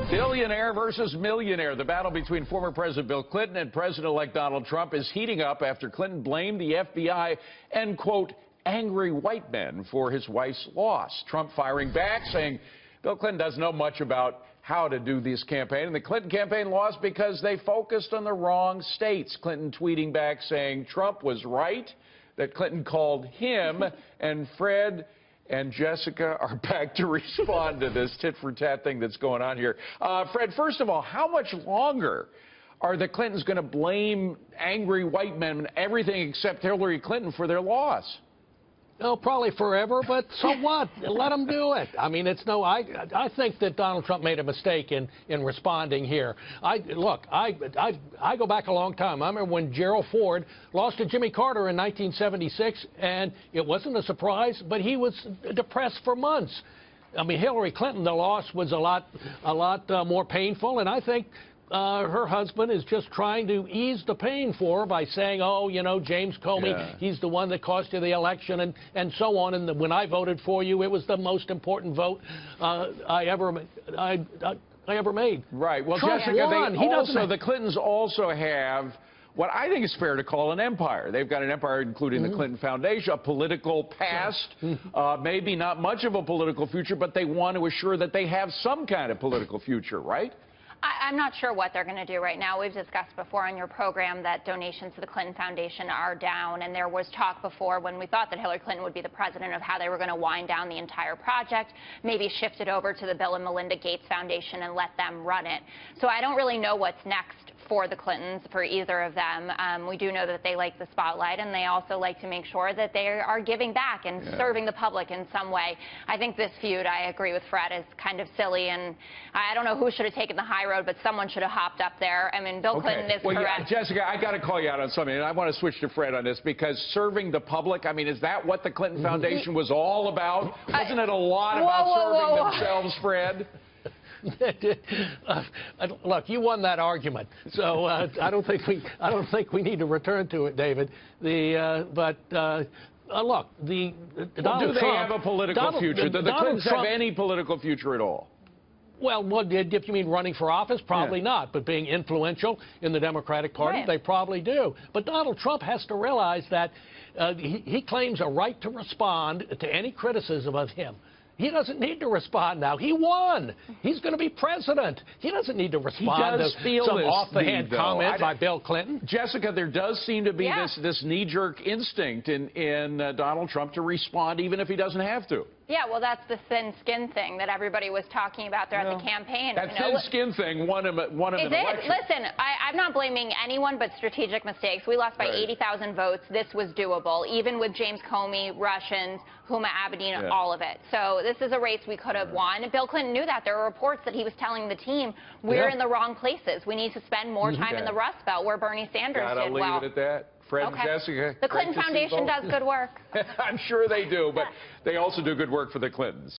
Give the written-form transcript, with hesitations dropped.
Billionaire versus millionaire. The battle between former President Bill Clinton and President-elect Donald Trump is heating up after Clinton blamed the FBI and, quote, angry white men for his wife's loss. Trump firing back, saying Bill Clinton doesn't know much about how to do this campaign. And the Clinton campaign lost because they focused on the wrong states. Clinton tweeting back saying Trump was right, that Clinton called him, and Fred and Jessica are back to respond to this tit-for-tat thing that's going on here. Fred, first of all, how much longer are the Clintons going to blame angry white men and everything except Hillary Clinton for their loss? Oh, probably forever, but so what? Let them do it. I mean, it's no. I think that Donald Trump made a mistake in responding here. I go back a long time. I remember when Gerald Ford lost to Jimmy Carter in 1976, and it wasn't a surprise, but he was depressed for months. I mean, Hillary Clinton, the loss was a lot more painful, and I think her husband is just trying to ease the pain for her by saying, oh, you know, James Comey, he's the one that cost you the election and so on. And when I voted for you, it was the most important vote I ever made. Right. Well, Trump Jessica, won. The Clintons also have what I think is fair to call an empire. They've got an empire including the Clinton Foundation, a political past, maybe not much of a political future, but they want to assure that they have some kind of political future, right? I'm not sure what they're going to do right now. We've discussed before on your program that donations to the Clinton Foundation are down, and there was talk before when we thought that Hillary Clinton would be the president of how they were going to wind down the entire project, maybe shift it over to the Bill and Melinda Gates Foundation and let them run it. So I don't really know what's next for the Clintons, for either of them. We do know that they like the spotlight, and they also like to make sure that they are giving back and serving the public in some way. I think this feud, I agree with Fred, is kind of silly, and I don't know who should have taken the high road, but someone should have hopped up there. I mean, Bill Clinton is correct. Yeah, Jessica, I got to call you out on something, and I want to switch to Fred on this, because serving the public, I mean, is that what the Clinton Foundation was all about? Wasn't it a lot about serving themselves, Fred? Look, you won that argument, so I don't think we need to return to it, David. Look, do they have a political future? Do the Clintons have any political future at all? Well, if you mean running for office, probably not. But being influential in the Democratic Party, they probably do. But Donald Trump has to realize that he claims a right to respond to any criticism of him. He doesn't need to respond now. He won. He's going to be president. He doesn't need to respond to some off-the-hand comment by Bill Clinton. Jessica, there does seem to be this knee-jerk instinct in Donald Trump to respond even if he doesn't have to. Yeah, well, that's the thin skin thing that everybody was talking about there at the campaign. That thin skin thing won him an election. Listen, I'm not blaming anyone but strategic mistakes. We lost by 80,000 votes. This was doable, even with James Comey, Russians, Huma Abedin, all of it. So this is a race we could have won. Bill Clinton knew that. There were reports that he was telling the team, we're in the wrong places. We need to spend more time in the Rust Belt, where Bernie Sanders did well. Gotta leave it at that. Fred and Jessica. The Clinton Foundation does good work. I'm sure they do, but they also do good work for the Clintons.